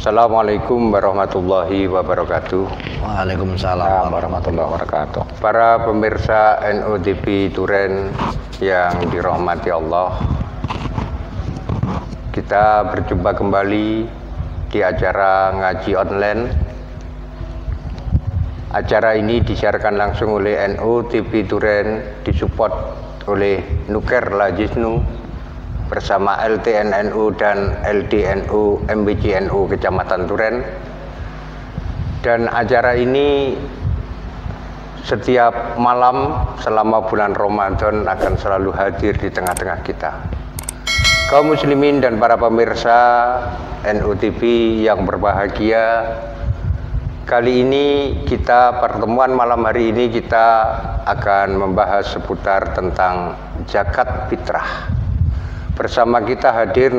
Assalamualaikum warahmatullahi wabarakatuh. Waalaikumsalam warahmatullahi wabarakatuh. Para pemirsa NU TV Duren yang dirahmati Allah, kita berjumpa kembali di acara ngaji online. Acara ini disiarkan langsung oleh NU TV Duren, disupport oleh Nuker Lajisnu bersama LTNNU dan LDNU MBCNU Kecamatan Duren. Dan acara ini setiap malam selama bulan Ramadan akan selalu hadir di tengah-tengah kita. Kaum muslimin dan para pemirsa NU TV yang berbahagia, kali ini pertemuan malam hari ini kita akan membahas seputar tentang zakat fitrah. Bersama kita hadir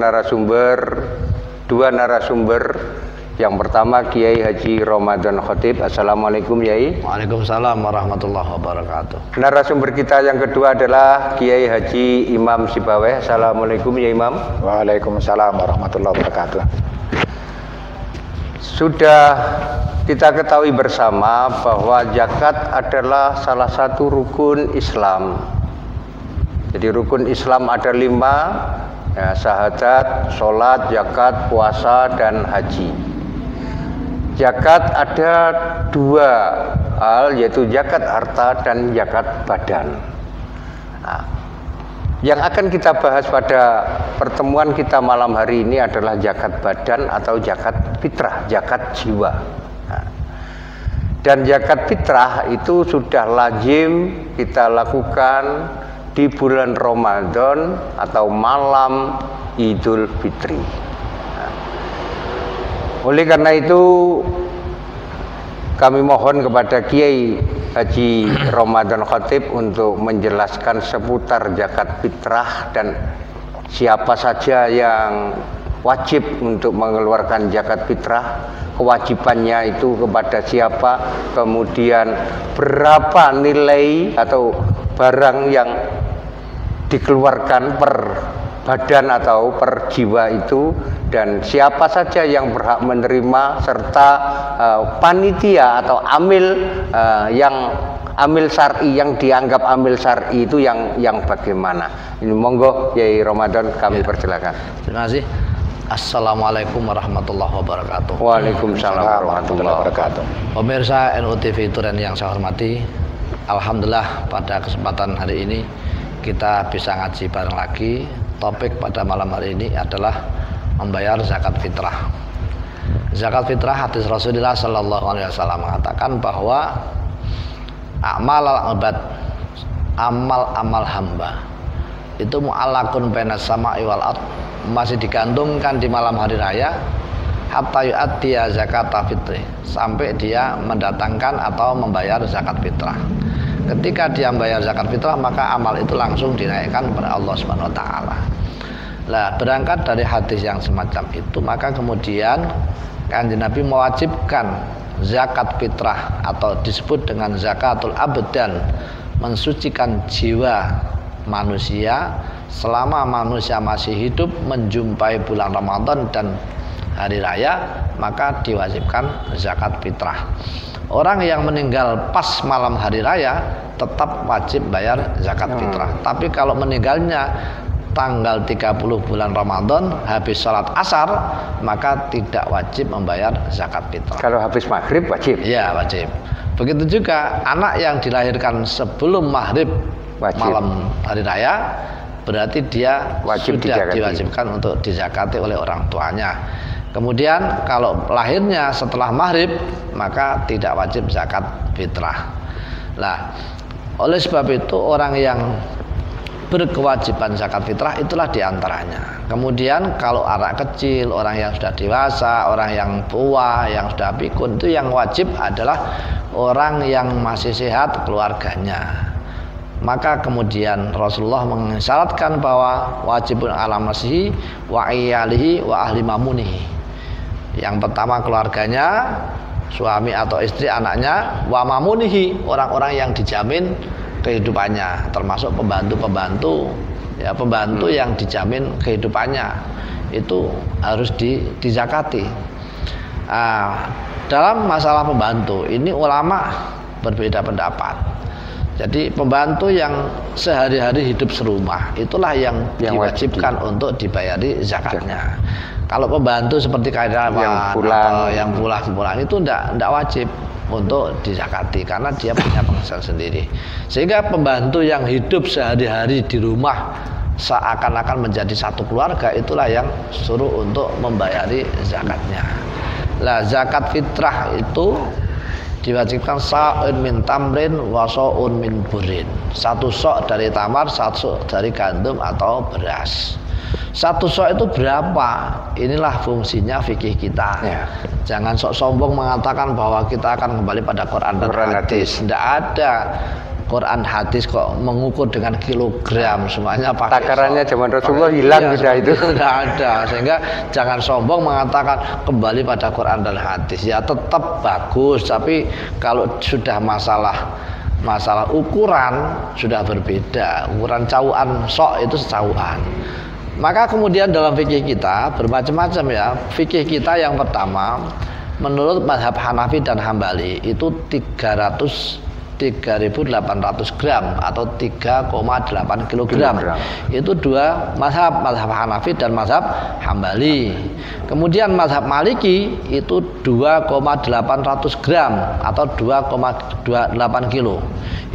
dua narasumber. Yang pertama Kiai Haji Ramadan Khatib. Assalamualaikum Yai. Waalaikumsalam warahmatullahi wabarakatuh. Narasumber kita yang kedua adalah Kiai Haji Imam Sibaweh. Assalamualaikum ya Imam. Waalaikumsalam warahmatullahi wabarakatuh. Sudah kita ketahui bersama bahwa zakat adalah salah satu rukun Islam. Jadi rukun Islam ada 5, ya, syahadat, sholat, zakat, puasa, dan haji. Zakat ada 2 hal, yaitu zakat harta dan zakat badan. Nah, yang akan kita bahas pada pertemuan kita malam hari ini adalah zakat badan atau zakat fitrah, zakat jiwa. Nah, dan zakat fitrah itu sudah lazim kita lakukan di bulan Ramadan atau malam Idul Fitri. Nah, oleh karena itu kami mohon kepada Kiai Haji Ramadan Khatib untuk menjelaskan seputar zakat fitrah dan siapa saja yang wajib untuk mengeluarkan zakat fitrah, kewajibannya itu kepada siapa, kemudian berapa nilai atau barang yang dikeluarkan per badan atau per jiwa itu, dan siapa saja yang berhak menerima, serta panitia atau amil amil syar'i yang dianggap amil syar'i itu yang bagaimana. Ini monggo Yai Ramadan kami persilakan. Terima kasih. Assalamualaikum warahmatullahi wabarakatuh. Waalaikumsalam warahmatullahi wabarakatuh. Pemirsa NU TV Duren yang saya hormati, alhamdulillah pada kesempatan hari ini kita bisa ngaji bareng lagi. Topik pada malam hari ini adalah membayar zakat fitrah. Zakat fitrah, hadis Rasulullah Sallallahu Alaihi Wasallam mengatakan bahwa amal hamba itu mu'allakun bainas sama'i wal ard, masih digantungkan di malam hari raya hatta yu'addiya zakat fitri, sampai dia mendatangkan atau membayar zakat fitrah. Ketika dia membayar zakat fitrah, maka amal itu langsung dinaikkan kepada Allah Subhanahu wa taala. Nah, berangkat dari hadis yang semacam itu, maka kemudian Kanjeng Nabi mewajibkan zakat fitrah atau disebut dengan zakatul abdan, mensucikan jiwa manusia selama manusia masih hidup menjumpai bulan Ramadan dan hari raya, maka diwajibkan zakat fitrah. Orang yang meninggal pas malam hari raya tetap wajib bayar zakat fitrah. Tapi kalau meninggalnya tanggal 30 bulan Ramadan habis sholat asar, maka tidak wajib membayar zakat fitrah. Kalau habis maghrib wajib? Ya, wajib. Begitu juga anak yang dilahirkan sebelum maghrib malam hari raya, berarti dia wajib sudah diwajibkan untuk dizakati oleh orang tuanya. Kemudian kalau lahirnya setelah maghrib, maka tidak wajib zakat fitrah. Nah, oleh sebab itu orang yang berkewajiban zakat fitrah itulah diantaranya. Kemudian kalau anak kecil, orang yang sudah dewasa, orang yang tua, yang sudah pikun, itu yang wajib adalah orang yang masih sehat keluarganya. Maka kemudian Rasulullah mengisyaratkan bahwa wajibun ala nafsihi wa iyalihi wa ahli mamunihi. Yang pertama keluarganya, suami atau istri, anaknya, wa mamunihi, orang-orang yang dijamin kehidupannya, termasuk pembantu-pembantu, ya, pembantu yang dijamin kehidupannya itu harus dizakati. Dalam masalah pembantu ini ulama berbeda pendapat. Jadi pembantu yang sehari-hari hidup serumah itulah yang diwajibkan untuk dibayari zakatnya. Kalau pembantu seperti karyawan atau yang pulang itu tidak wajib untuk dizakati karena dia punya penghasilan sendiri. Sehingga pembantu yang hidup sehari-hari di rumah seakan-akan menjadi satu keluarga itulah yang suruh untuk membayari zakatnya. Lah zakat fitrah itu diwajibkan sa'un min tamrin wa sa'un min burin. Satu sok dari tamar, satu sok dari gandum atau beras. Satu sok itu berapa? Inilah fungsinya fikih kita. Ya. Jangan sok sombong mengatakan bahwa kita akan kembali pada Quran dan hadis. Tidak ada Quran hadis kok mengukur dengan kilogram, semuanya pakai takarannya zaman Rasulullah hilang sudah itu. Tidak ada. Sehingga jangan sombong mengatakan kembali pada Quran dan hadis. Ya tetap bagus, tapi kalau sudah masalah ukuran sudah berbeda. Ukuran cauan sok itu secauan. Maka kemudian dalam fikih kita bermacam-macam ya. Fikih kita yang pertama menurut mazhab Hanafi dan Hambali itu 3.800 gram atau 3,8 kilogram. Itu dua mazhab Hanafi dan mazhab Hambali. Kemudian mazhab Maliki itu 2,800 gram atau 2,28 kilo.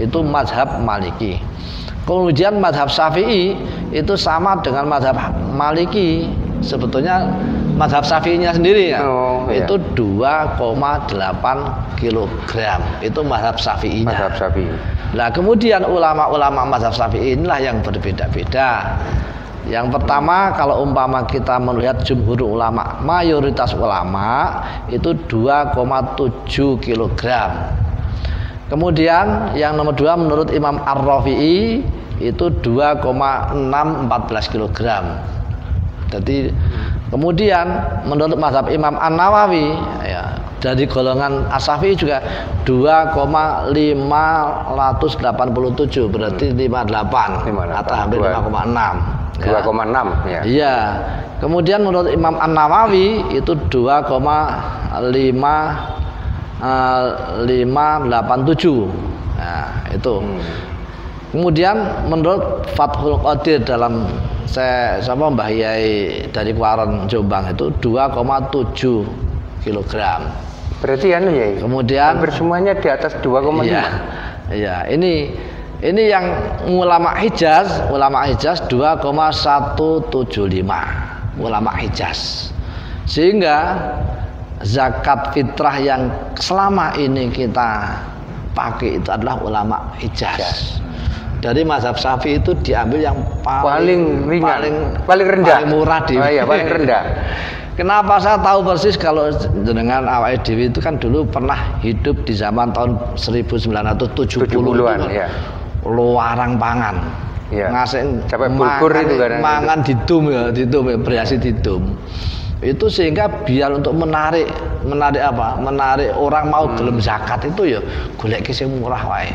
Itu mazhab Maliki. Kemudian mazhab Syafi'i itu sama dengan mazhab Maliki. Sebetulnya mazhab Syafi'inya sendiri ya. Itu 2,8 kilogram. Itu mazhab Syafi'inya. Mazhab Syafi'i. Nah, kemudian ulama-ulama mazhab Syafi'i inilah yang berbeda-beda. Yang pertama, kalau umpama kita melihat jumhur ulama, mayoritas ulama itu 2,7 kilogram. Kemudian yang nomor 2 menurut Imam Ar-Rafi'i itu 2,614 kilogram. Jadi kemudian menurut mazhab Imam An-Nawawi ya, dari golongan As-Syafi'i juga 2,587 berarti 58 atau hampir 5,6 ya. 2,6 ya. Iya. Kemudian menurut Imam An-Nawawi itu 587. Nah, itu. Kemudian menurut Fathul Qadir dalam Mbah Yai dari Kuaron Jombang itu 2,7 kilogram. Berarti anu ya. Kemudian hampir semuanya di atas 2,5. Iya, ini yang ulama Hijaz 2,175 ulama Hijaz. Sehingga zakat fitrah yang selama ini kita pakai itu adalah ulama Hijaz. Dari mazhab Syafi'i itu diambil yang paling ringan, paling rendah, paling murah paling rendah. Kenapa saya tahu persis kalau dengan awake dhewe itu kan dulu pernah hidup di zaman tahun 1970-an ya. Luarang pangan. Ya. Ngasih sampai bulgur itu kan. Mangan didum ya, berhasil didum. Itu sehingga biar untuk menarik apa? Menarik orang mau gelem zakat itu ya golek sing murah wae.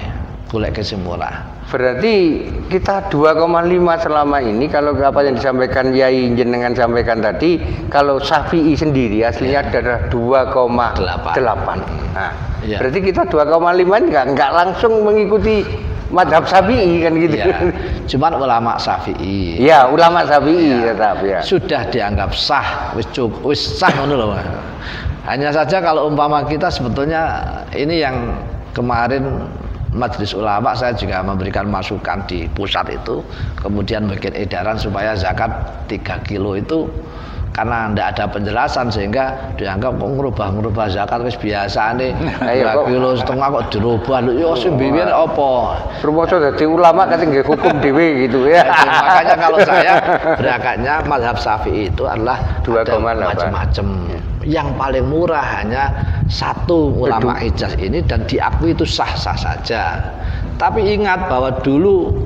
Golek sing murah. Berarti kita 2,5 selama ini. Kalau apa yang disampaikan Yai jenengan sampaikan tadi, kalau Syafi'i sendiri aslinya adalah 2,8. Nah, ya. Berarti kita 2,5 enggak langsung mengikuti mazhab Syafi'i kan gitu. Ya. Cuman ulama Syafi'i. Ya, ulama Syafi'i tetap ya. Sudah dianggap sah, wis sah ngono lho. Hanya saja kalau umpama kita sebetulnya ini yang kemarin Majelis Ulama saya juga memberikan masukan di pusat itu, kemudian bikin edaran supaya zakat 3 kilo itu karena tidak ada penjelasan sehingga dianggap kok ngerubah zakat wis biasa nih 2,5 kilo kok dirubah lho ya sing biyen apa rumoso dadi ulama kan nggih hukum dhewe gitu ya. Makanya kalau saya berakatnya mazhab Syafi'i itu adalah 2,8 macam-macam. Yang paling murah hanya satu ulama Hijaz ini dan diakui itu sah-sah saja. Tapi ingat bahwa dulu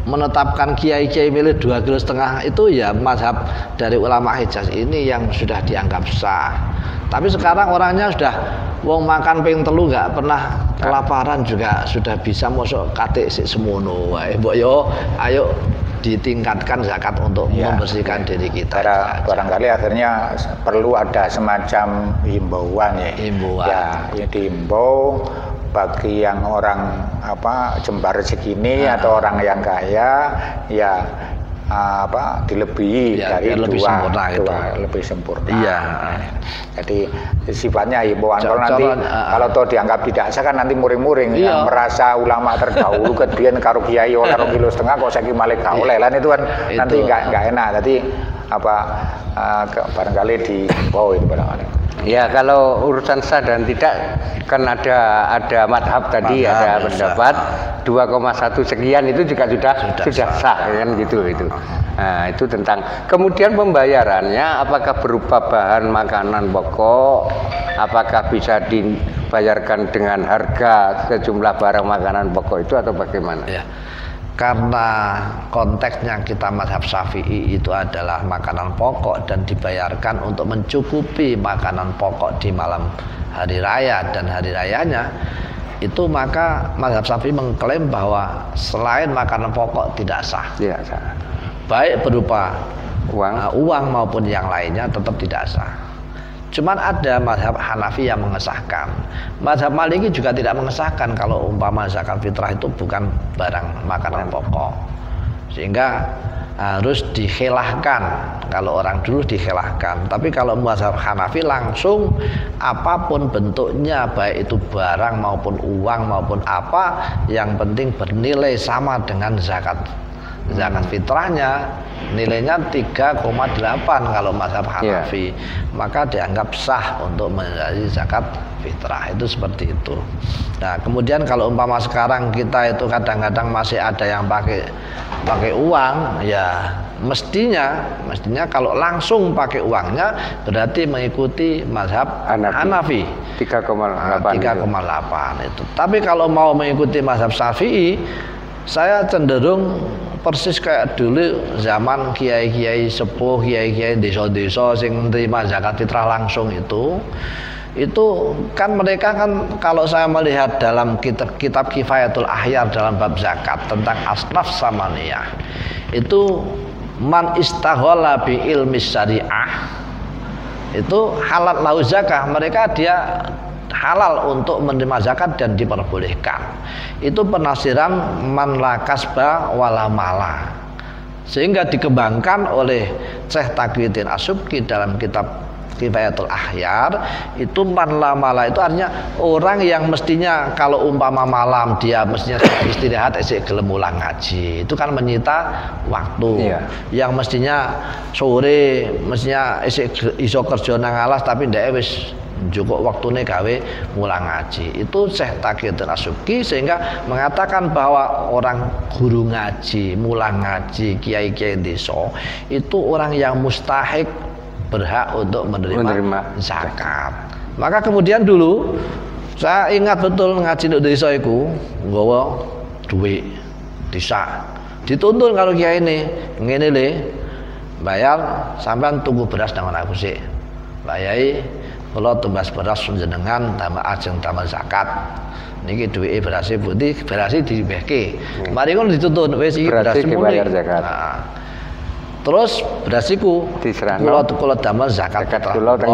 menetapkan kiai-kiai milih 2,5 kilo itu ya mazhab dari ulama Hijaz ini yang sudah dianggap sah. Tapi sekarang orangnya sudah wong makan ping telu nggak pernah kelaparan juga sudah bisa masuk katik sik semono wae. Mbok yo ayo ditingkatkan zakat untuk membersihkan diri kita. Barangkali akhirnya perlu ada semacam himbauan ya. Ya, dihimbau bagi yang orang jembar segini atau orang yang kaya ya dilebihi dari lebih lebih sempurna. Iya. Jadi sifatnya himbauan. Kalau nanti kalau toh dianggap tidak sah kan nanti muring-muring yang merasa ulama terdahulu kebiyen karo kiai ora 2,5 kilo kok saiki malah gak oleh. Lan itu kan nanti enggak enak. Jadi barangkali dihimbau itu barangkali. Ya, kalau urusan sah dan tidak kan ada madhab tadi, ada pendapat 2,1 sekian itu juga sudah sah kan gitu itu. Nah, itu tentang kemudian pembayarannya apakah berupa bahan makanan pokok, apakah bisa dibayarkan dengan harga sejumlah barang makanan pokok itu atau bagaimana? Ya. Karena konteksnya kita mazhab Syafi'i itu adalah makanan pokok dan dibayarkan untuk mencukupi makanan pokok di malam hari raya dan hari rayanya, itu maka mazhab Syafi'i mengklaim bahwa selain makanan pokok tidak sah. Tidak sah. Baik berupa uang maupun yang lainnya tetap tidak sah. Cuman ada mazhab Hanafi yang mengesahkan. Mazhab Maliki juga tidak mengesahkan kalau umpama zakat fitrah itu bukan barang makanan pokok. Sehingga harus dikhilafkan. Kalau orang dulu dikhilafkan. Tapi kalau mazhab Hanafi langsung apapun bentuknya, baik itu barang maupun uang maupun apa, yang penting bernilai sama dengan zakat fitrahnya, nilainya 3,8 kalau mazhab Hanafi, maka dianggap sah untuk menjadi zakat fitrah. Itu seperti itu. Nah, kemudian kalau umpama sekarang kita itu kadang-kadang masih ada yang pakai uang, ya mestinya kalau langsung pakai uangnya berarti mengikuti mazhab Hanafi 3,8 itu. Tapi kalau mau mengikuti mazhab Syafi'i, saya cenderung persis kayak dulu zaman kiai-kiai sepuh, kiai-kiai desa-desa sing menerima zakat fitrah langsung itu kan mereka kan, kalau saya melihat dalam kitab Kifayatul Ahyar dalam bab zakat tentang asnaf samaniyah, itu man istaghala bi ilmi syariah itu halal lahu zakah, mereka dia halal untuk menerima zakat dan diperbolehkan. Itu penafsiran man la kasba wala mala, sehingga dikembangkan oleh Syekh Taqiyuddin As-Subki dalam kitab Kifayatul Ahyar. Itu man la mala itu artinya orang yang mestinya kalau umpama malam dia mestinya istirahat esek gelem ulang ngaji, itu kan menyita waktu. Yang mestinya sore mestinya esek iso kerja nang alas tapi ndek wis cukup waktune gawe mulang ngaji. Itu Syekh Taqiyuddin As-Subki sehingga mengatakan bahwa orang guru ngaji, mulang ngaji, kiai-kiai desa itu orang yang mustahik berhak untuk menerima zakat. Maka kemudian dulu saya ingat betul ngaji di desa iku nggawa duit desa. Dituntun karo kiai ini, ngene le, bayar sampean tunggu beras nang aku sik. Pak Yai, kalau tumbas beras jenengan tambah ajeng tambah zakat. Niki duwike beras putih, beras dibehke. Mari kon dituntun wis iki beras mulai zakat. Nah, terus beras iku diserahno kula damel zakat kula teng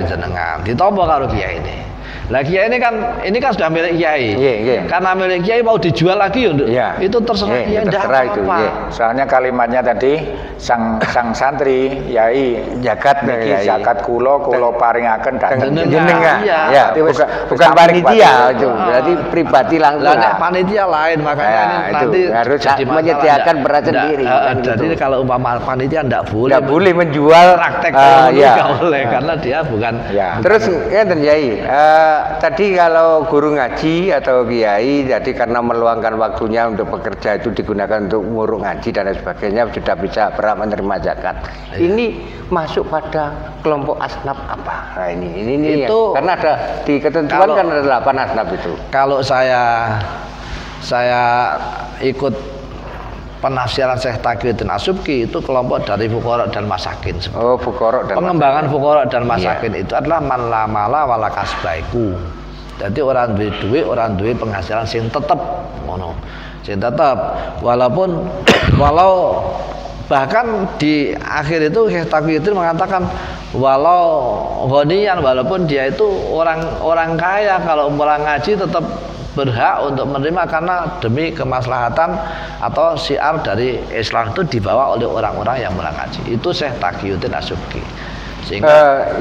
jenengan. Ditampa karo kiai ini. Lah kiai ini kan sudah milik kiai. Karena milik kiai mau dijual lagi ya, itu terserah kiai, terserah itu. Soalnya kalimatnya tadi sang santri yai zakat zakat kula paringaken dhateng jenengan. Ya, bukan panitia itu. Berarti pribadi langsung. Lah nek panitia lain, makanya ini nanti harus menyediakan beras sendiri. Jadi kalau umpama panitia enggak boleh menjual praktek enggak boleh karena dia bukan. Terus ngeten Yai, tadi kalau guru ngaji atau kiai, jadi karena meluangkan waktunya untuk bekerja itu digunakan untuk nguruk ngaji dan sebagainya, sudah bisa berhak menerima zakat. Ini masuk pada kelompok asnaf apa? Nah, ini itu karena ada di ketentuan kan ada 8 asnaf itu. Kalau saya saya ikut penafsiran Syekh Taqiyuddin As-Subki itu kelompok dari fuqara dan masakin. Oh, fuqara dan pengembangan fuqara dan masakin itu adalah man la mala wala kasbaiku. Jadi orang duwe duit, orang duwe penghasilan sing tetep ngono. Sing tetep walau bahkan di akhir itu Syekh Taqiyuddin mengatakan walau ghaniyan, walaupun dia itu orang kaya, kalau pulang ngaji tetap berhak untuk menerima karena demi kemaslahatan atau syiar dari Islam itu dibawa oleh orang-orang yang pulang ngaji. Itu Syekh Taqiyuddin As-Subki. Sehingga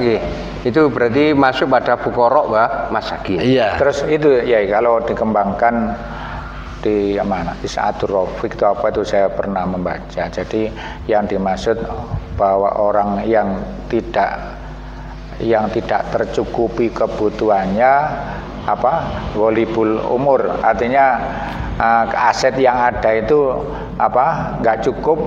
itu berarti masuk pada fuqara wa masakin. Iya. Terus itu ya kalau dikembangkan di mana di Sa'adur Rafiq itu apa itu saya pernah membaca. Jadi yang dimaksud bahwa orang yang tidak tercukupi kebutuhannya ghalibul umur, artinya aset yang ada itu nggak cukup.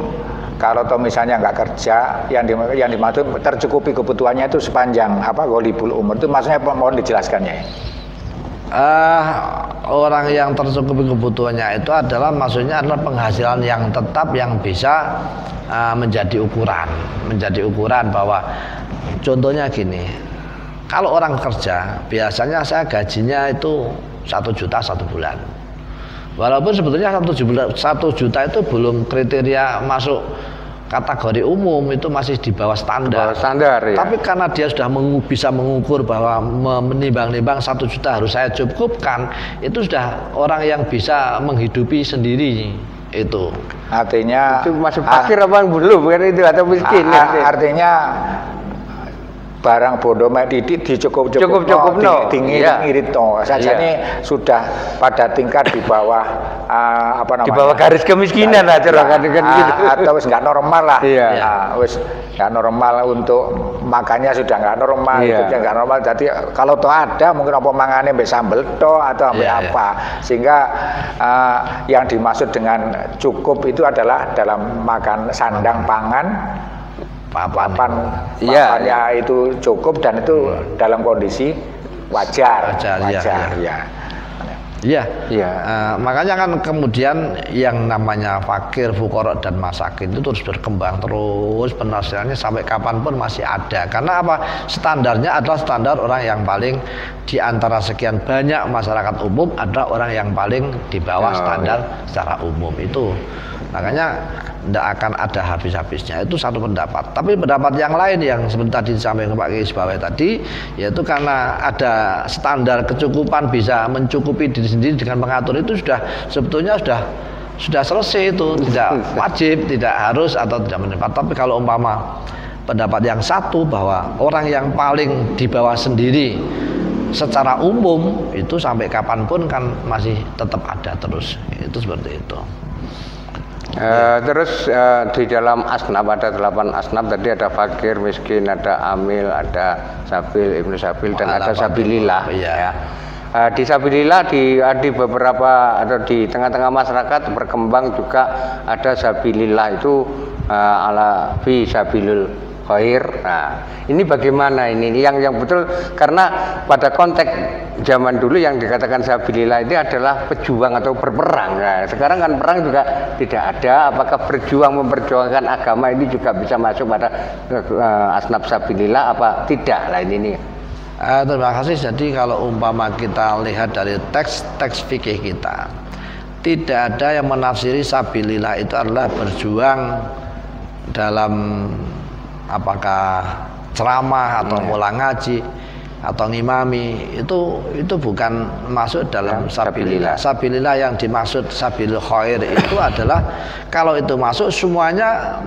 Kalau misalnya nggak kerja, yang dimaksud tercukupi kebutuhannya itu sepanjang ghalibul umur itu maksudnya mohon dijelaskannya. Orang yang tercukupi kebutuhannya itu maksudnya adalah penghasilan yang tetap yang bisa menjadi ukuran bahwa contohnya gini, kalau orang kerja biasanya saya gajinya itu 1 juta 1 bulan, walaupun sebetulnya 1 juta itu belum kriteria masuk kategori umum, itu masih di bawah standar ya. Tapi karena dia sudah bisa mengukur bahwa menimbang-nimbang 1 juta harus saya cukupkan, itu sudah orang yang bisa menghidupi sendiri. Itu artinya itu masuk fakir apa belum kan itu, atau miskin artinya barang bodoh didik cukup irit saja ini sudah pada tingkat di bawah di bawah garis kemiskinan lah atau wis nggak normal lah. Wis nggak normal, untuk makannya sudah nggak normal, hidupnya nggak normal. Jadi kalau toh ada mungkin apa mangane mbek sambel toh atau apa, sehingga yang dimaksud dengan cukup itu adalah dalam makan sandang pangan, papannya itu cukup dan itu dalam kondisi wajar. Makanya kan kemudian yang namanya fakir, fuqara dan masakin itu terus berkembang terus, penafsirannya sampai kapanpun masih ada. Karena apa? Standarnya adalah standar orang yang paling di antara sekian banyak masyarakat umum adalah orang yang paling di bawah standar secara umum itu. Makanya tidak akan ada habis-habisnya. Itu satu pendapat. Tapi pendapat yang lain yang seperti tadi disampaikan Pak Kiai Subawai tadi, yaitu karena ada standar kecukupan, bisa mencukupi diri sendiri dengan mengatur, itu sebetulnya sudah selesai, itu tidak wajib, tidak harus atau tidak mendapat. Tapi kalau umpama pendapat yang satu bahwa orang yang paling di bawah sendiri secara umum itu sampai kapanpun kan masih tetap ada terus. Itu seperti itu. Terus di dalam asnaf ada 8 asnaf tadi, ada fakir, miskin, ada amil, ada sabil, ibnu sabil, dan ada sabilillah. Di sabilillah di beberapa atau di tengah-tengah masyarakat berkembang juga ada sabilillah itu ala fi sabilul khair. Nah, ini bagaimana ini yang betul, karena pada konteks zaman dulu yang dikatakan sabilillah ini adalah pejuang atau berperang. Nah, sekarang kan perang juga tidak ada. Apakah memperjuangkan agama ini juga bisa masuk pada asnaf sabilillah apa tidak? Lah ini. Terima kasih. Jadi kalau umpama kita lihat dari teks fikih kita, tidak ada yang menafsiri sabilillah itu adalah berjuang dalam apakah ceramah atau pulang ngaji atau ngimami, itu bukan masuk dalam sabilillah. Sabilillah yang dimaksud sabilul khair itu adalah kalau itu masuk semuanya,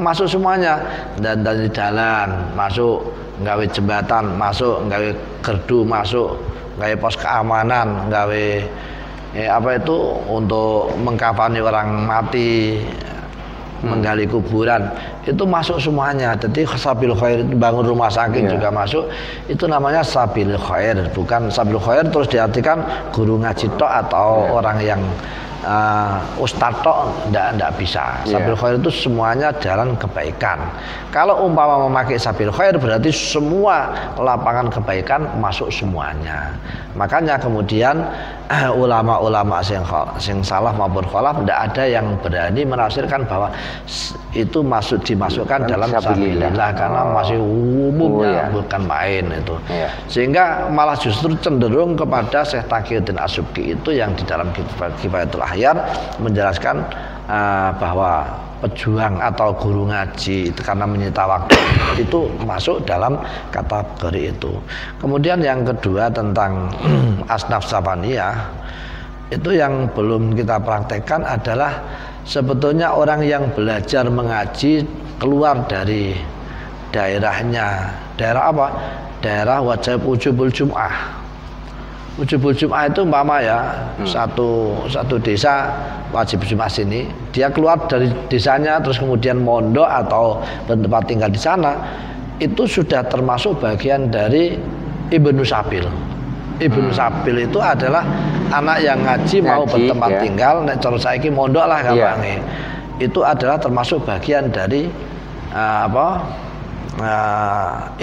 dan dari jalan masuk, nggawe jembatan masuk, nggawe gerdu masuk, nggawe pos keamanan, nggawe untuk mengkafani orang mati, menggali kuburan, itu masuk semuanya. Jadi sabil khair itu bangun rumah sakit juga masuk. Itu namanya sabil khair, bukan sabil khair terus diartikan guru ngaji tok atau orang yang ustadz tok ndak bisa. Sabil khair itu semuanya jalan kebaikan. Kalau umpama memakai sabil khair berarti semua lapangan kebaikan masuk semuanya. Makanya kemudian ulama-ulama sing salah maupun khalaf ndak ada yang berani menafsirkan bahwa itu dimasukkan dalam sabilillah karena masih umumnya bukan main itu. Sehingga malah justru cenderung kepada Syekh Taqiyuddin As-Subki itu yang di dalam Kifayatul Ahyar menjelaskan bahwa pejuang atau guru ngaji itu karena menyita waktu itu masuk dalam kategori itu. Kemudian yang kedua tentang asnaf sabaniyah itu yang belum kita praktekkan adalah sebetulnya orang yang belajar mengaji keluar dari daerahnya. Daerah apa? Daerah wajib ujubul jum'ah. Ujubul jum'ah itu umpama ya satu desa wajib Jumat sini, dia keluar dari desanya terus kemudian mondok atau bertempat tinggal di sana, itu sudah termasuk bagian dari Ibnu Sabil. Ibnu Sabil itu adalah anak yang ngaji mau bertempat tinggal, nek cara saiki mondok lah gampange. Itu adalah termasuk bagian dari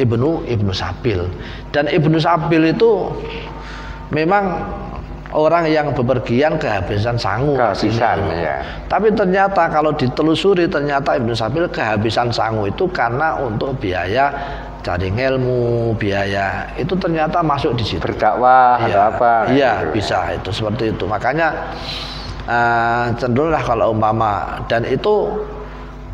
Ibnu Sabil. Dan Ibnu Sabil itu memang orang yang bepergian kehabisan sangu. Tapi ternyata kalau ditelusuri ternyata Ibnu Sabil kehabisan sangu itu karena untuk biaya cari ilmu, biaya itu ternyata masuk di situ. Berdakwah atau apa? Iya, bisa itu seperti itu. Makanya cenderunglah kalau umpama dan itu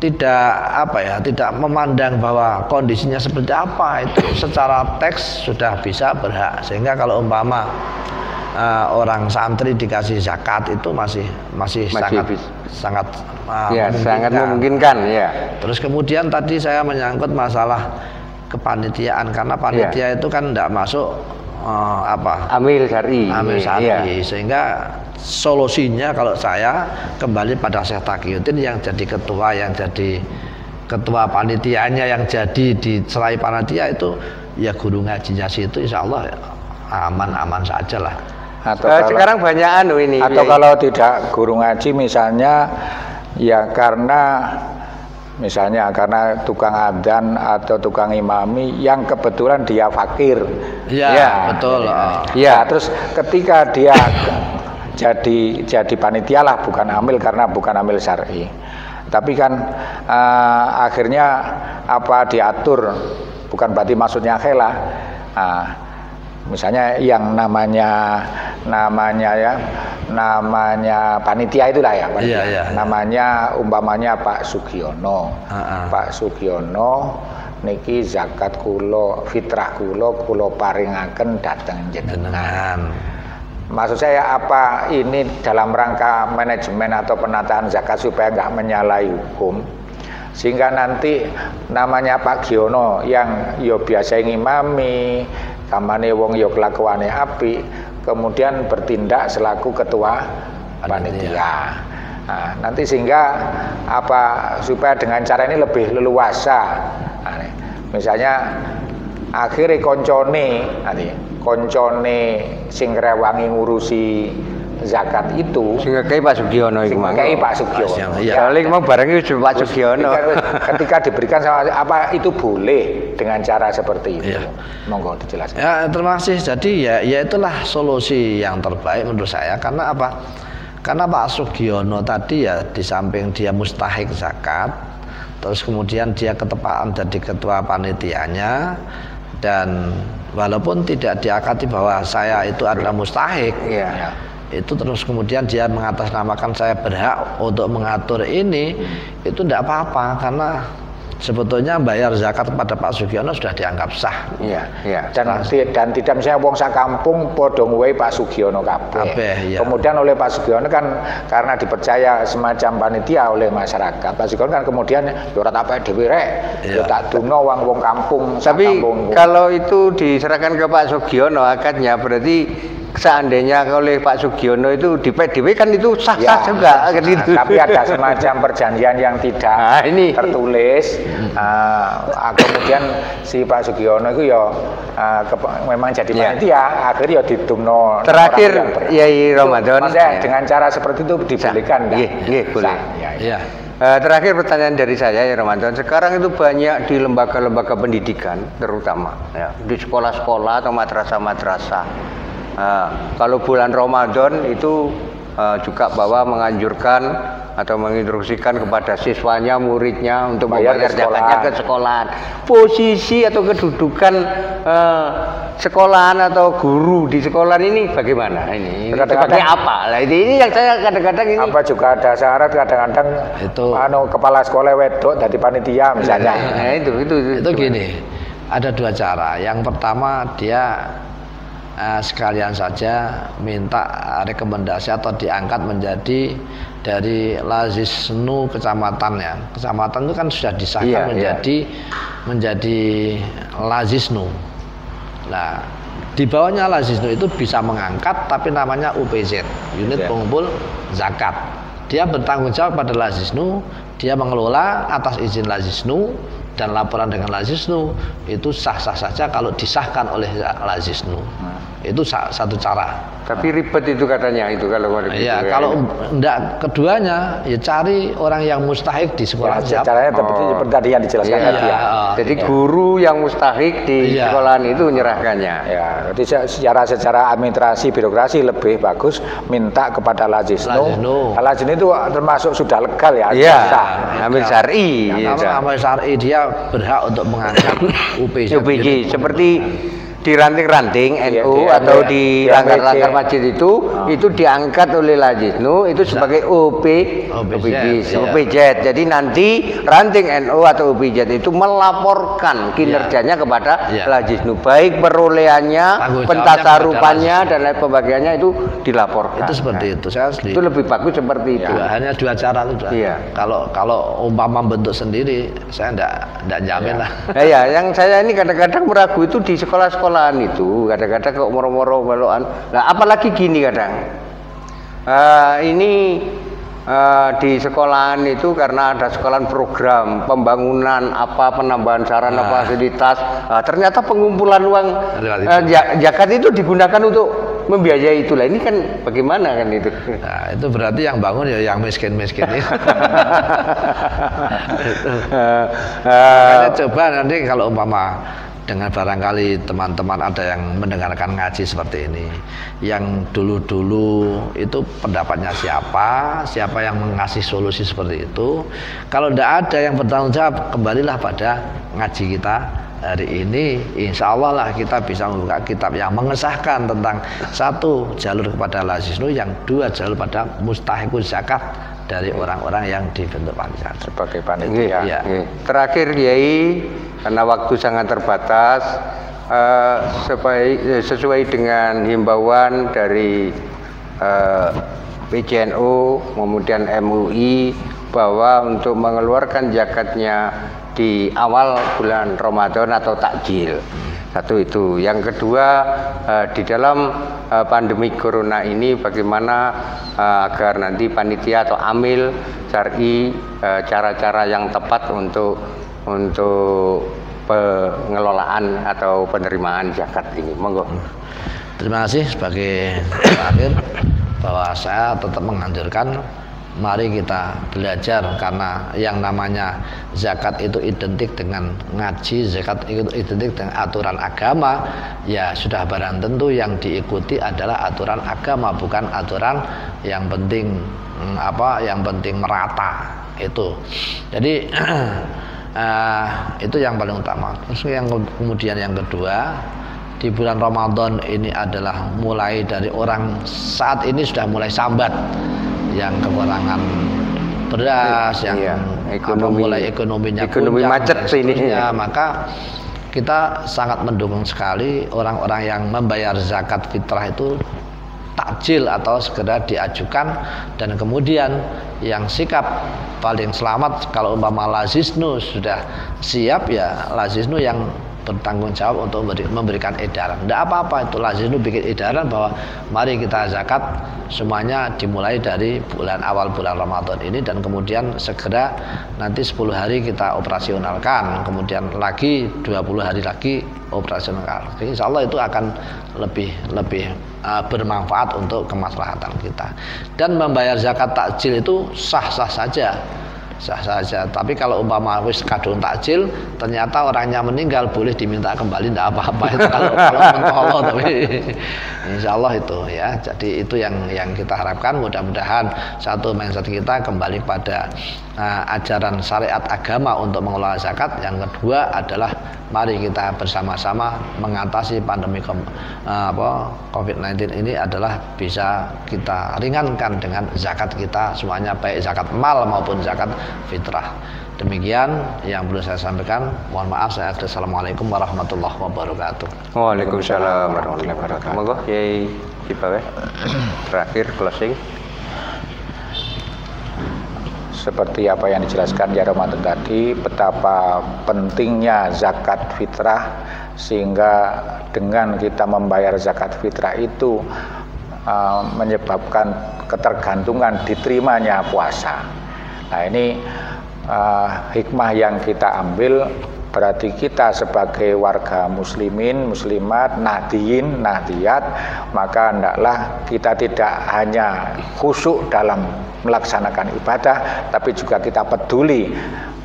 tidak memandang bahwa kondisinya seperti apa, itu secara teks sudah bisa berhak. Sehingga kalau umpama orang santri dikasih zakat itu masih sangat memungkinkan ya. Terus kemudian tadi saya menyangkut masalah kepanitiaan karena panitia itu kan tidak masuk amil syar'i. Sehingga solusinya kalau saya kembali pada Syekh Taqiyuddin yang jadi ketua panitianya, yang jadi di serai panitia itu ya guru ngajinya situ, insya Allah aman-aman saja lah. Atau sekarang banyak ini. Atau kalau tidak guru ngaji misalnya ya karena tukang adzan atau tukang imami yang kebetulan dia fakir. Betul. Terus ketika dia jadi panitia lah, bukan amil karena bukan amil syar'i. Tapi kan akhirnya diatur, bukan berarti maksudnya khilaf. Misalnya yang namanya panitia itulah ya, namanya umpamanya Pak Sugiono. Pak Sugiono niki zakat kula, fitrah kula paringaken dhateng jenengan. Maksud saya apa ini dalam rangka manajemen atau penataan zakat supaya nggak menyalahi hukum, sehingga nanti namanya Pak Giono yang yo biasa ngimami, kamane wong yo kelakuane apik, kemudian bertindak selaku ketua panitia. Nah, nanti sehingga supaya dengan cara ini lebih leluasa. Misalnya akhirnya koncone sing rewangi ngurusi zakat itu sehingga kayak Pak Sugiono itu Pak Sugiono. Soalnya memang barangnya Pak Sugiono. Ketika diberikan sama itu boleh dengan cara seperti itu. Monggo dijelaskan. Ya, terima kasih. Jadi ya itulah solusi yang terbaik menurut saya. Karena apa? Karena Pak Sugiono tadi ya di samping dia mustahik zakat, terus kemudian dia ketepaan jadi ketua panitianya, dan walaupun tidak diakati bahwa saya itu adalah mustahik, itu terus kemudian dia mengatasnamakan saya berhak untuk mengatur ini, itu tidak apa-apa karena sebetulnya bayar zakat kepada Pak Sugiono sudah dianggap sah. Dan tidak misalnya wong sak kampung padha nguwehi Pak Sugiono kabeh. Kemudian oleh Pak Sugiono kan karena dipercaya semacam panitia oleh masyarakat. Pak Sugiono kan kemudian yo ora tak apik dhewe rek, yo tak duno wong kampung. Tapi kalau itu diserahkan ke Pak Sugiono akadnya berarti seandainya oleh Pak Sugiono itu di PDW kan itu sah-sah juga kan itu. Tapi ada semacam perjanjian yang tidak tertulis. Kemudian si Pak Sugiono itu ya memang jadi panitia, akhirnya ya didumno. Terakhir Yai Ramadan. Maksudnya dengan cara seperti itu dibolehkan enggak? Nggih, boleh. Iya. Terakhir pertanyaan dari saya ya Ramadan. Sekarang itu banyak di lembaga-lembaga pendidikan terutama ya, di sekolah-sekolah atau madrasah-madrasah. Kalau bulan Ramadan itu juga bahwa menganjurkan atau menginstruksikan kepada siswanya, muridnya untuk membayar zakatnya ke sekolahan. Posisi atau kedudukan sekolahan atau guru di sekolahan ini bagaimana? Ini sebagai apa? Nah, ini yang saya kadang-kadang ini. Apa juga ada syarat kadang-kadang itu kepala sekolah wedok dari panitia misalnya. Nah, itu gini. Ada dua cara. Yang pertama dia sekalian saja minta rekomendasi atau diangkat menjadi dari Lazisnu kecamatan ya. Kecamatan itu kan sudah disahkan menjadi Lazisnu. Nah, di bawahnya Lazisnu itu bisa mengangkat tapi namanya UPZ, unit pengumpul zakat. Dia bertanggung jawab pada Lazisnu, dia mengelola atas izin Lazisnu dan laporan dengan Lazisnu itu sah-sah saja kalau disahkan oleh Lazisnu. Itu satu cara. Tapi ribet itu katanya itu kalau ya, kalau enggak keduanya ya cari orang yang mustahik di sekolah. Ya, caranya seperti tadi yang dijelaskan tadi ya. Jadi guru yang mustahik di sekolahan itu menyerahkannya. Ya, jadi secara administrasi birokrasi lebih bagus minta kepada Lazisnu. Lazisnu itu termasuk sudah legal ya. Iya. Amil syar'i. Amil syar'i dia berhak untuk mengangkat UPG. Seperti di ranting-ranting NU atau di langgar-langgar masjid itu diangkat oleh Lazisnu itu sebagai OPZ. Jadi nanti ranting NU atau OPZ itu melaporkan kinerjanya kepada Lazisnu, baik perolehannya, pentasarufannya dan lain pembagiannya itu dilaporkan. Itu seperti itu. Saya itu lebih bagus seperti itu. Hanya dua cara itu. Kalau umpama bentuk sendiri saya enggak jamin lah. Ya, yang saya ini kadang-kadang meragu itu di sekolah-sekolah itu kadang-kadang kok moro-moro belokan. Nah, apalagi gini kadang. Ini di sekolahan itu karena ada sekolahan program pembangunan penambahan sarana fasilitas. Ternyata pengumpulan uang zakat itu digunakan untuk membiayai itulah. Ini kan bagaimana kan itu? Nah, itu berarti yang bangun ya yang miskin-miskin ini. Coba nanti kalau umpama dengan barangkali teman-teman ada yang mendengarkan ngaji seperti ini, yang dulu-dulu itu pendapatnya siapa yang mengasih solusi seperti itu. Kalau tidak ada yang bertanggung jawab, kembalilah pada ngaji kita hari ini. Insya Allah lah kita bisa membuka kitab yang mengesahkan tentang satu jalur kepada Lazisnu, yang dua jalur pada mustahikul zakat dari orang-orang yang dibentuk panitia sebagai panitia. Ya. Terakhir Yai, karena waktu sangat terbatas, sesuai dengan himbauan dari PJNU kemudian MUI bahwa untuk mengeluarkan zakatnya di awal bulan Ramadan atau takjil. Satu itu. Yang kedua, di dalam pandemi corona ini bagaimana agar nanti panitia atau amil syar'i cara-cara yang tepat untuk pengelolaan atau penerimaan zakat ini. Monggo. Terima kasih. Sebagai terakhir bahwa saya tetap menganjurkan mari kita belajar, karena yang namanya zakat itu identik dengan ngaji, zakat itu identik dengan aturan agama. Ya sudah barang tentu yang diikuti adalah aturan agama, bukan aturan yang penting yang penting merata itu. Jadi itu yang paling utama. Terus kemudian yang kedua, di bulan Ramadan ini adalah mulai dari orang saat ini sudah mulai sambat, yang kekurangan beras, yang mulai ekonominya macet ini. Maka kita sangat mendukung sekali orang-orang yang membayar zakat fitrah itu takjil atau segera diajukan, dan kemudian yang sikap paling selamat kalau umpama Lazisnu sudah siap, ya Lazisnu yang bertanggung jawab untuk memberikan edaran. Tidak apa-apa itu lazim itu bikin edaran bahwa mari kita zakat semuanya dimulai dari awal bulan Ramadan ini dan kemudian segera nanti 10 hari kita operasionalkan, kemudian lagi 20 hari lagi operasional. Insya Allah itu akan lebih bermanfaat untuk kemaslahatan kita. Dan membayar zakat takjil itu sah-sah saja. Tapi kalau umpama wis kadung takjil ternyata orangnya meninggal, boleh diminta kembali, tidak apa-apa itu kalau mentolo, tapi insya Allah itu ya. Jadi itu yang kita harapkan, mudah-mudahan satu mindset kita kembali pada ajaran syariat agama untuk mengelola zakat. Yang kedua adalah mari kita bersama-sama mengatasi pandemi COVID-19 ini adalah bisa kita ringankan dengan zakat kita semuanya, baik zakat mal maupun zakat fitrah. Demikian yang perlu saya sampaikan. Mohon maaf, saya akhiri. Assalamualaikum warahmatullahi wabarakatuh. Waalaikumsalam warahmatullahi wabarakatuh. Monggo Kiai Kibawe. Terakhir closing. Seperti apa yang dijelaskan ya Ramadan tadi, betapa pentingnya zakat fitrah, sehingga dengan kita membayar zakat fitrah itu menyebabkan ketergantungan diterimanya puasa. Nah ini hikmah yang kita ambil, berarti kita sebagai warga muslimin, muslimat, nahdiyin, nahdiyat, maka hendaklah kita tidak hanya khusyuk dalam melaksanakan ibadah, tapi juga kita peduli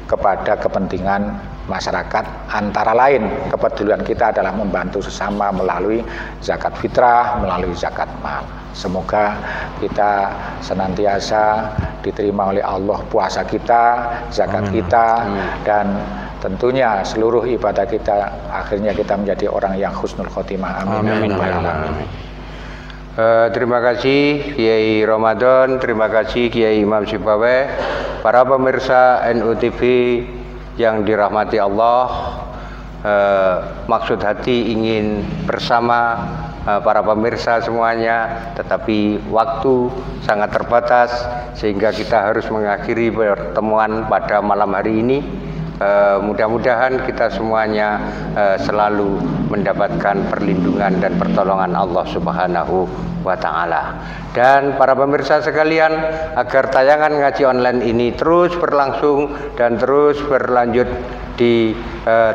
kepada kepentingan masyarakat. Antara lain kepedulian kita adalah membantu sesama melalui zakat fitrah, melalui zakat mal. Semoga kita senantiasa diterima oleh Allah puasa kita, zakat kita, dan tentunya seluruh ibadah kita akhirnya kita menjadi orang yang husnul khotimah. Amin. Amin. Amin. Terima kasih Kiai Ramadan, terima kasih Kiai Imam Sibawe, para pemirsa NUTV yang dirahmati Allah. Maksud hati ingin bersama para pemirsa semuanya, tetapi waktu sangat terbatas sehingga kita harus mengakhiri pertemuan pada malam hari ini. Mudah-mudahan kita semuanya selalu mendapatkan perlindungan dan pertolongan Allah Subhanahu wa Ta'ala. Dan para pemirsa sekalian, agar tayangan ngaji online ini terus berlangsung dan terus berlanjut di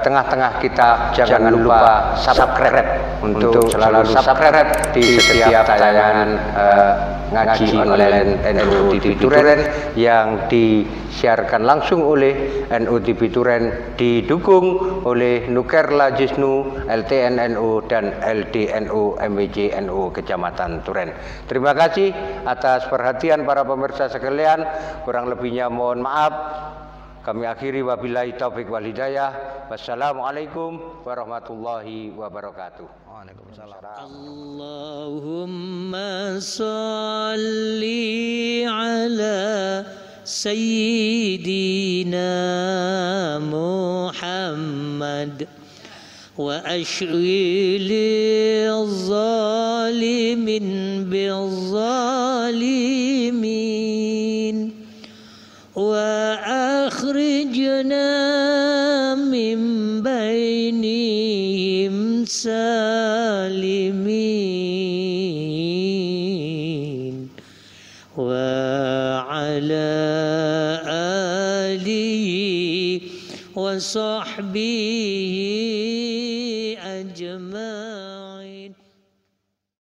tengah-tengah kita, jangan lupa subscribe untuk selalu subscribe di setiap tayangan ngaji online NUTV Duren yang disiarkan langsung oleh NUTV Duren, didukung oleh Nukerla Jisnu, LTNNU dan LDNU MWJNU Kecamatan Duren. Terima kasih atas perhatian para pemirsa sekalian. Kurang lebihnya mohon maaf. Kami akhiri, wabillahi taufik wal hidayah. Wassalamualaikum warahmatullahi wabarakatuh. Waalaikumsalam. Allahumma salli ala sayyidina Muhammad wa ashghil zalimin bil zalimin wa akhrijna min bainihim salimin wa ala alihi wa sahbihi ajma'in.